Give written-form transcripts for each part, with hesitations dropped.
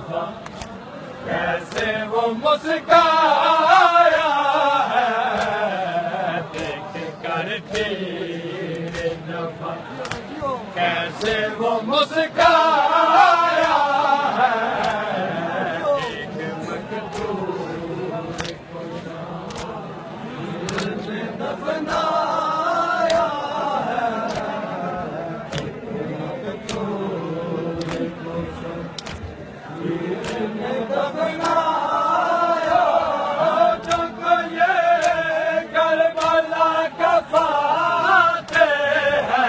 दफा कैसे वो मुस्काया है देख कर तेरे दफा कैसे वो मुस्काया है एक मकतूब दफनाया है दफनाया जो ये करबला का फातेह है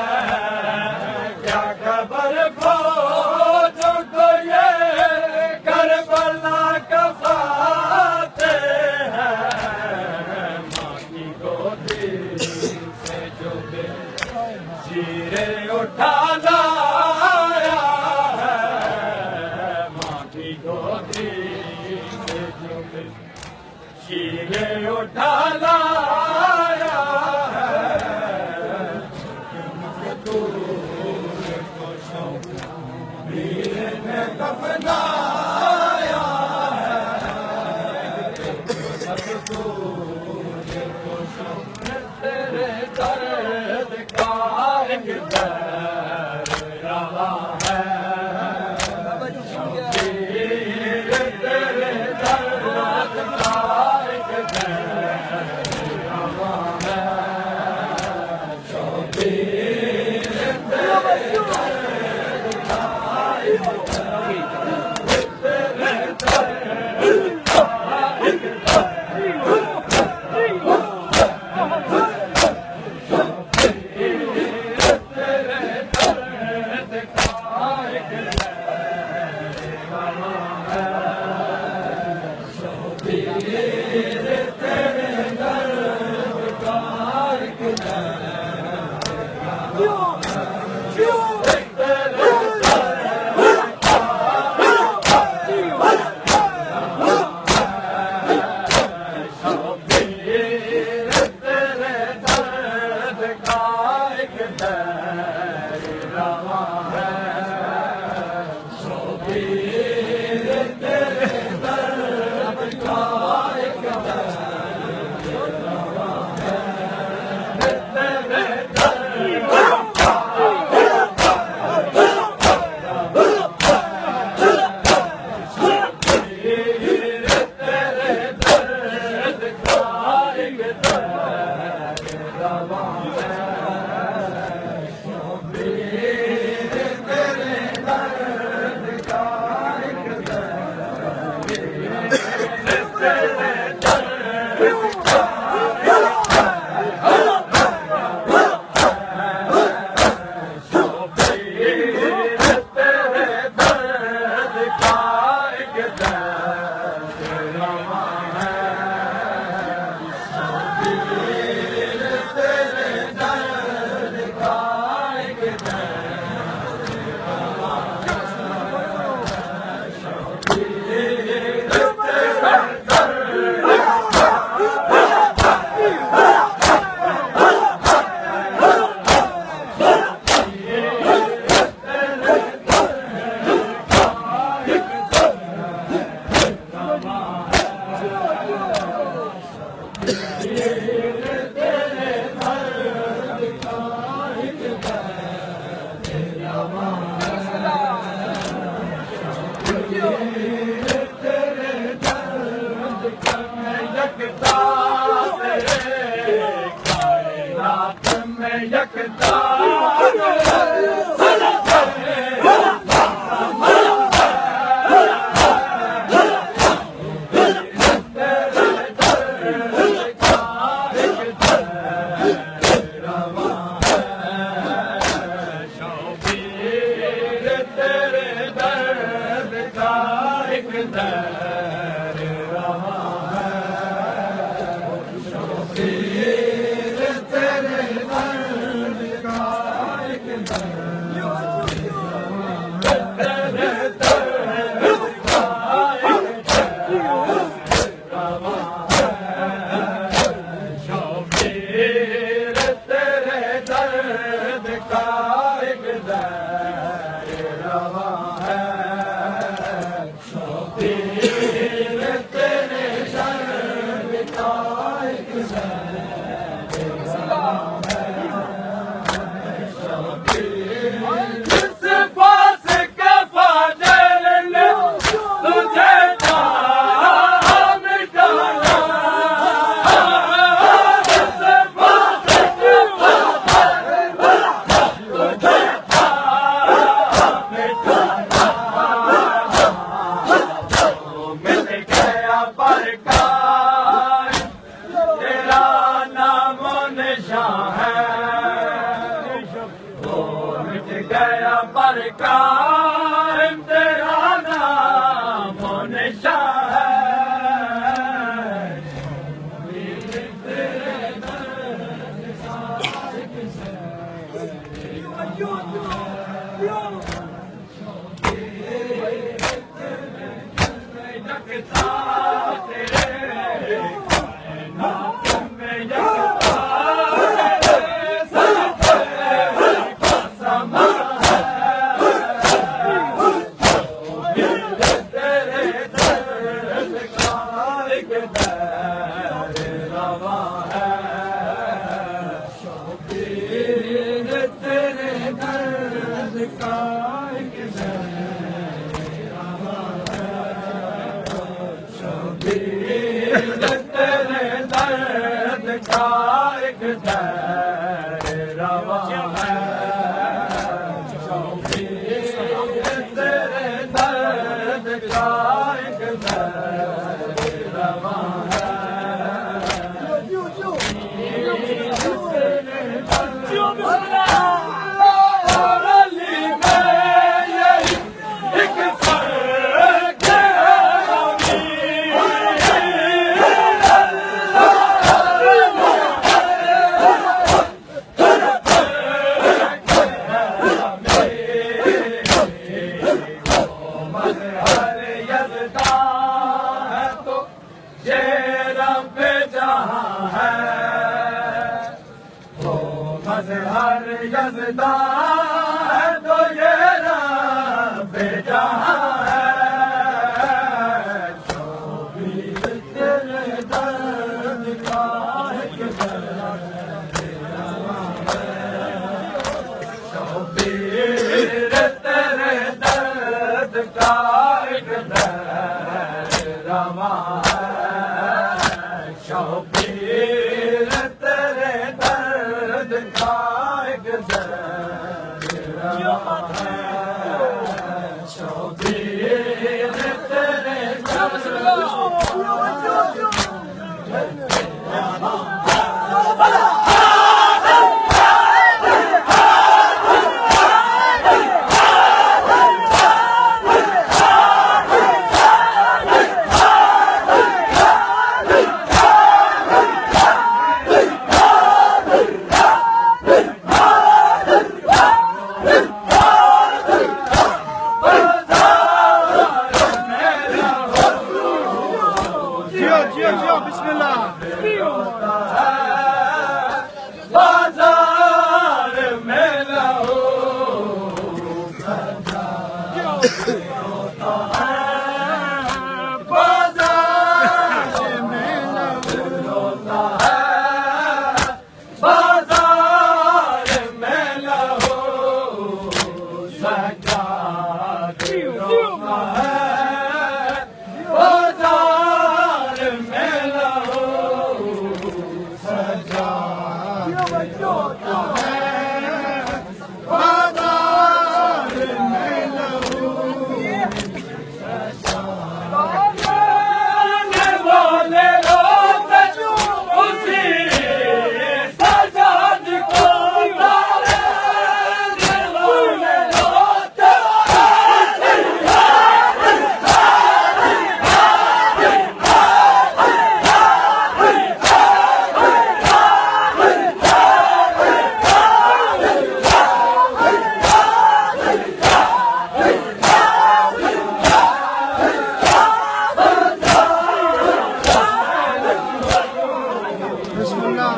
क्या खबर फौजों को ये करबला का फातेह है माँ की गोदी से जो शीरे उठा लाया है माँ की गोदी से जो शीरे उठा लाया है वीर ने दफनाया तेरे दर्द का एक दर्द रहा है वीर तेरे दर्द का एक दर्द रहा है शबीर तेरे दर्द का एक यकता तेरे कायनात में यकता तेरे सजदे का समा है तेरे दर्द का एक दर रवा है शौकीन तेरे दर्द का एक दर रवा है शौकीन तेरे दर्द का एक दर रवा है शौकीन तेरे दर्द का एक दर रवा है और अली में यही एक फर्क है मज़हर यज़दा है तो ये रब जहां है मज़हर यज़दा है तो ये रब जहां है शौकीन तेरे दर्द का एक दर रवा है शौकीन तेरे दर्द का एक दर रवा है शौकीन तेरे दर्द का एक दर रवा है शौकीन तेरे बाजार में लहो होता है बाजार में लहो होता है बाजार में लहो सजाद होता है बाजार में लहो सजाद होता है बाजार में लहू सजाने वाले रोते उसी सजाद को तारने वाले रोते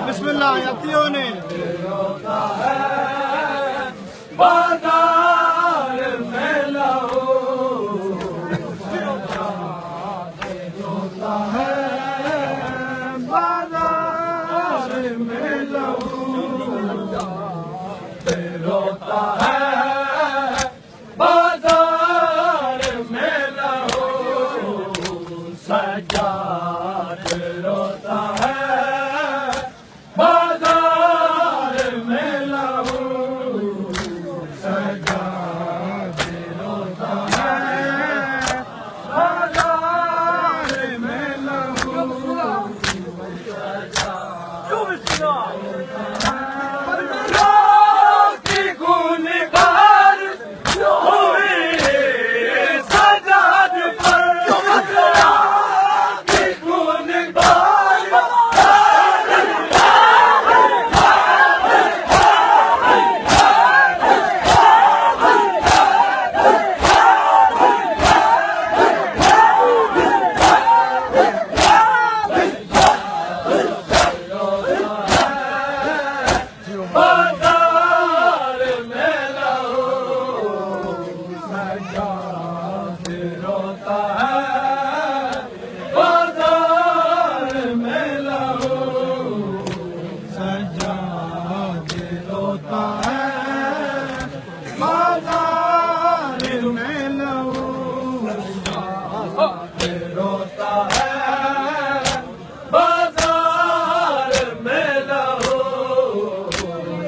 बिस्मिल्लाह यातियों ने होता है बाजार में लहो होता है बाजार में लहो रोता है बाजार में लहो सजाद रोता है बाजार में लहू सजाद रोता है बाजार में लहू की गुनहगार हुई सजाद पर की रोता है बाजार में लहू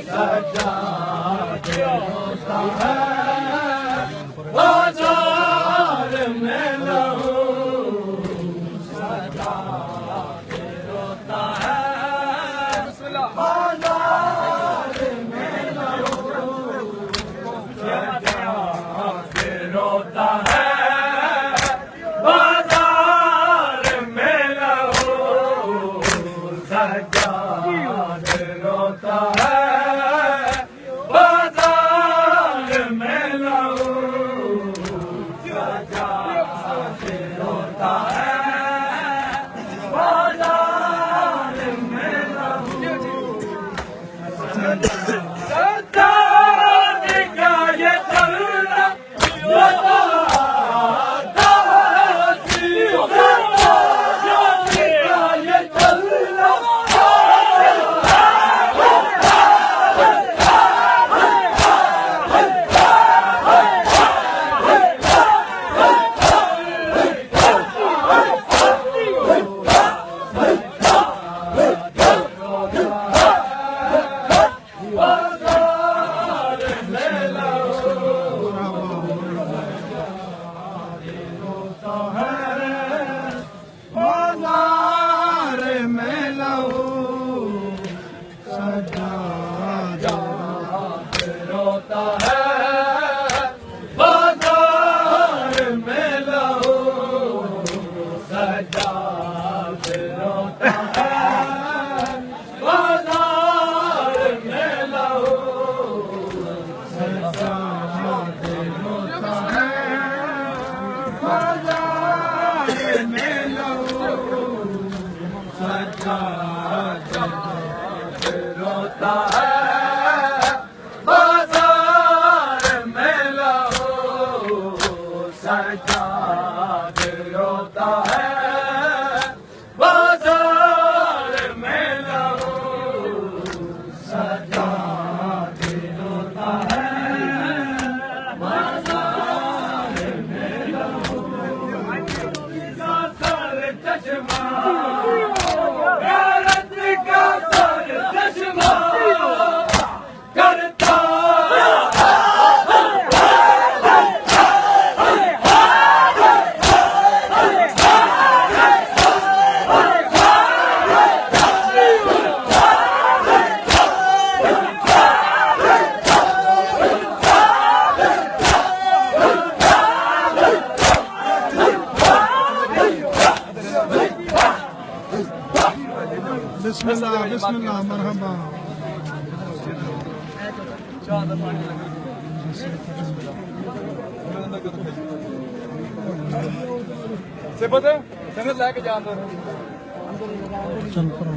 सज्जाद रोता है बाजार में लहू सज्जाद रोता है बाजार में लहू सज्जाद रोता है बाजार में लहू सज्जाद रोता है बाजार में लहू सज्जाद रोता है बाजार में लहू सज्जाद का ये चलना बाजार में लहू सज्जाद रोता है बाजार में लहू सज्जाद रोता है बाजार में लहू सज्जाद रोता है बाजार में लहू सज्जाद रोता है बाजार में लहू सज्जाद रोता है बाजार में लहू सज्जाद रोता है बाजार में लहू सर चश्मा गैरत का सर चश्मा करता बिस्मिल्लाह बिस्मिल्लाह मरहबा सिबत संगत लेके जान दो चल पर